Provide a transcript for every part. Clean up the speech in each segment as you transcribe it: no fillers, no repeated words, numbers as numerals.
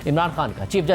عمران خان کا chief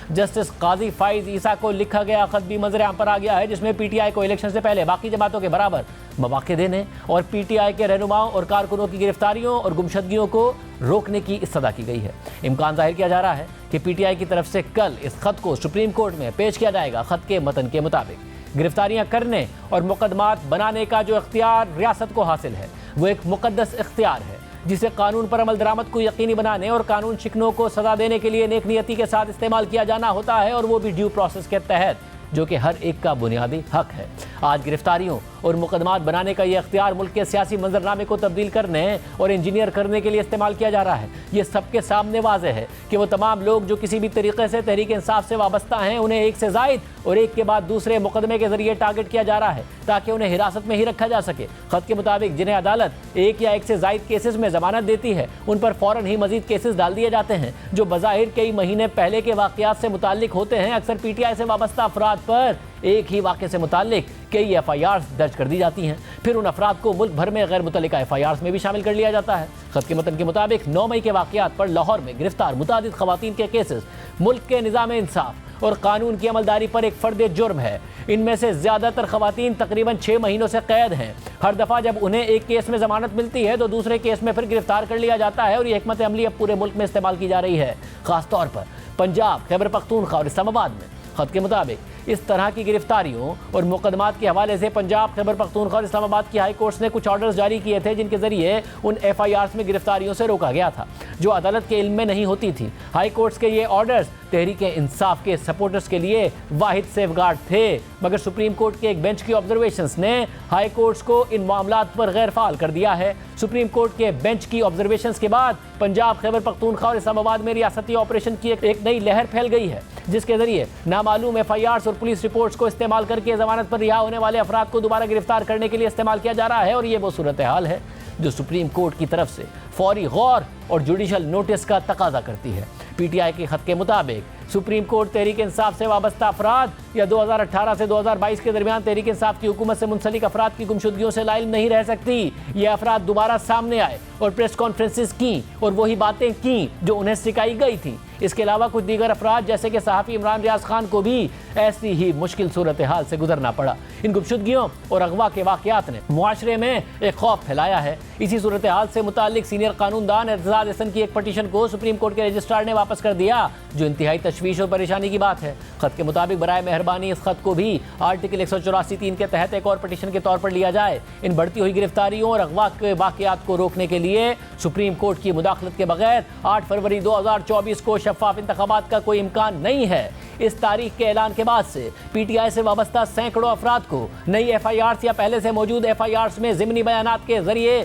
justice قاضی فائز عیسیٰ کو لکھا گیا خط بھی منظر عام پر آ گیا ہے، جس میں پی ٹی آئی کو الیکشن سے پہلے باقی جماعتوں کے برابر مواقع دینے اور پی ٹی آئی کے رہنماؤں اور کارکنوں کی گرفتاریوں اور گمشدگیوں کو روکنے کی استدعا کی گئی ہے۔ امکان ظاہر کیا جا رہا ہے کہ پی ٹی آئی کی طرف سے کل اس خط کو سپریم کورٹ میں پیش کیا جائے گا۔ خط کے متن کے مطابق گرفتاریاں کرنے اور مقدمات بنانے کا جو اختیار ریاست کو حاصل ہے وہ ایک مقدس اختیار ہے، جسے قانون پر عمل درآمد کو یقینی بنانے اور قانون شکنوں کو سزا دینے کے لیے نیک نیتی کے ساتھ استعمال کیا جانا ہوتا ہے، اور وہ بھی ڈیو پروسیس کے تحت، جو کہ ہر ایک کا بنیادی حق ہے۔ آج گرفتاریوں اور مقدمات بنانے کا یہ اختیار ملک کے سیاسی منظرنامے کو تبدیل کرنے اور انجینئر کرنے کے لیے استعمال کیا جا رہا ہے۔ یہ سب کے سامنے واضح ہے کہ وہ تمام لوگ جو کسی بھی طریقے سے تحریک انصاف سے وابستہ ہیں، انہیں ایک سے زائد اور ایک کے بعد دوسرے مقدمے کے ذریعے ٹارگٹ کیا جا رہا ہے تاکہ انہیں حراست میں ہی رکھا جا سکے۔ خط کے مطابق جنہیں عدالت ایک یا ایک سے زائد کیسز میں ضمانت دیتی ہے، ان پر فوراً ہی مزید کیسز ڈال دیے جاتے ہیں جو بظاہر کئی مہینے پہلے کے واقعات سے متعلق ہوتے ہیں۔ اکثر پی ٹی آئی سے وابستہ افراد پر ایک ہی واقعے سے متعلق کئی ایف آئی آرز درج کر دی جاتی ہیں، پھر ان افراد کو ملک بھر میں غیر متعلقہ ایف آئی آرز میں بھی شامل کر لیا جاتا ہے۔ خط کے متن کے مطابق 9 مئی کے واقعات پر لاہور میں گرفتار متعدد خواتین کے کیسز ملک کے نظام انصاف اور قانون کی عملداری پر ایک فرد جرم ہے۔ ان میں سے زیادہ تر خواتین تقریباً 6 مہینوں سے قید ہیں۔ ہر دفعہ جب انہیں ایک کیس میں ضمانت ملتی ہے تو دوسرے کیس میں پھر گرفتار کر لیا جاتا ہے، اور یہ حکمت عملی اب پورے ملک میں استعمال کی جا رہی ہے، خاص طور پر پنجاب، خیبر پختونخوا اور اسلام آباد میں۔ خط کے مطابق اس طرح کی گرفتاریوں اور مقدمات کے حوالے سے پنجاب، خیبر پختونخوا اور اسلام آباد کی ہائی کورٹس نے کچھ آرڈرز جاری کیے تھے جن کے ذریعے ان ایف آئی آرز میں گرفتاریوں سے روکا گیا تھا جو عدالت کے علم میں نہیں ہوتی تھی۔ ہائی کورٹس کے یہ آرڈرز تحریک انصاف کے سپورٹرز کے لیے واحد سیف گارڈ تھے، مگر سپریم کورٹ کے ایک بینچ کی آبزرویشنز نے ہائی کورٹس کو ان معاملات پر غیر فعال کر دیا ہے۔ سپریم کورٹ کے بینچ کی آبزرویشنز کے بعد پنجاب، خیبر پختونخوا اور اسلام آباد میں ریاستی آپریشن کی ایک نئی لہر پھیل گئی ہے، جس کے ذریعے نامعلوم ایف آئی آرز اور پولیس رپورٹس کو استعمال کر کے ضمانت پر رہا ہونے والے افراد کو دوبارہ گرفتار کرنے کے لیے استعمال کیا جا رہا ہے، اور یہ وہ صورتحال ہے جو سپریم کورٹ کی طرف سے فوری غور اور جوڈیشل نوٹس کا تقاضا کرتی ہے۔ پی ٹی آئی کے خط کے مطابق سپریم کورٹ تحریک انصاف سے وابستہ افراد یا 2018 سے 2022 کے درمیان تحریک انصاف کی حکومت سے منسلک افراد کی گمشدگیوں سے لا علم نہیں رہ سکتی۔ یہ افراد دوبارہ سامنے آئے اور پریس کانفرنسز کیں اور وہی باتیں کیں جو انہیں سکھائی گئی تھیں۔ اس کے علاوہ کچھ دیگر افراد جیسے کہ صحافی عمران ریاض خان کو بھی ایسی ہی مشکل صورتحال سے گزرنا پڑا۔ ان گمشدگیوں اور اغوا کے واقعات نے معاشرے میں ایک خوف پھیلایا ہے۔ اسی صورتحال سے متعلق سینئر قانون دان اعتزاز احسن کی ایک پٹیشن کو سپریم کورٹ کے رجسٹرار نے واپس کر دیا، جو انتہائی تشویش اور پریشانی کی بات ہے۔ خط کے مطابق برائے مہربانی اس خط کو بھی آرٹیکل 184(3) کے تحت ایک اور پٹیشن کے طور پر لیا جائے۔ ان بڑھتی ہوئی گرفتاریوں اور اغوا کے واقعات کو روکنے کے لیے سپریم کورٹ کی مداخلت کے بغیر 8 فروری 2024 کو شفاف انتخابات کا کوئی امکان نہیں ہے۔ اس تاریخ کے اعلان کے بعد سے پی ٹی آئی سے وابستہ سینکڑوں افراد کو نئی ایف آئی آرز یا پہلے سے موجود ایف آئی آرز میں ضمنی بیانات کے ذریعے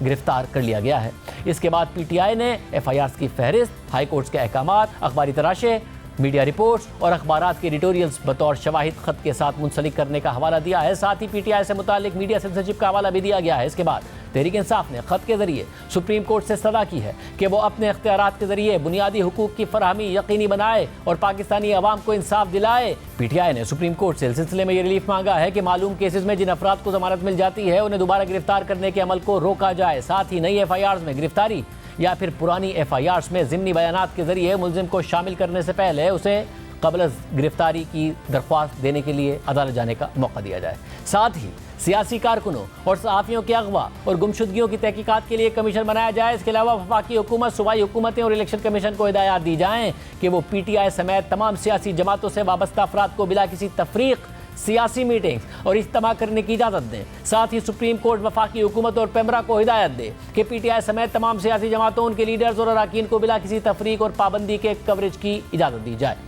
گرفتار کر لیا گیا ہے۔ اس کے بعد پی ٹی آئی نے ایف آئی آرز کی فہرست، ہائی کورٹس کے احکامات، اخباری تراشے، میڈیا رپورٹس اور اخبارات کے ایڈیٹوریلز بطور شواہد خط کے ساتھ منسلک کرنے کا حوالہ دیا ہے۔ ساتھ ہی پی ٹی آئی سے متعلق میڈیا سینسرشپ کا حوالہ بھی دیا گیا ہے۔ اس کے بعد تحریک انصاف نے خط کے ذریعے سپریم کورٹ سے استدعا کی ہے کہ وہ اپنے اختیارات کے ذریعے بنیادی حقوق کی فراہمی یقینی بنائے اور پاکستانی عوام کو انصاف دلائے۔ پی ٹی آئی نے سپریم کورٹ سے اس سلسلے میں یہ ریلیف مانگا ہے کہ معلوم کیسز میں جن افراد کو ضمانت مل جاتی ہے انہیں دوبارہ گرفتار کرنے کے عمل کو روکا جائے۔ ساتھ ہی نئی ایف آئی آرز میں گرفتاری یا پھر پرانی ایف آئی آرز میں ضمنی بیانات کے ذریعے ملزم کو شامل کرنے سے پہلے اسے قبل از گرفتاری کی درخواست دینے کے لیے عدالت جانے کا موقع دیا جائے۔ ساتھ ہی سیاسی کارکنوں اور صحافیوں کے اغوا اور گمشدگیوں کی تحقیقات کے لیے کمیشن بنایا جائے۔ اس کے علاوہ وفاقی حکومت، صوبائی حکومتیں اور الیکشن کمیشن کو ہدایات دی جائیں کہ وہ پی ٹی آئی سمیت تمام سیاسی جماعتوں سے وابستہ افراد کو بلا کسی تفریق سیاسی میٹنگز اور اجتماع کرنے کی اجازت دیں۔ ساتھ ہی سپریم کورٹ وفاقی حکومت اور پیمرا کو ہدایت دے کہ پی ٹی آئی سمیت تمام سیاسی جماعتوں، ان کے لیڈرز اور اراکین کو بلا کسی تفریق اور پابندی کے کوریج کی اجازت دی جائے۔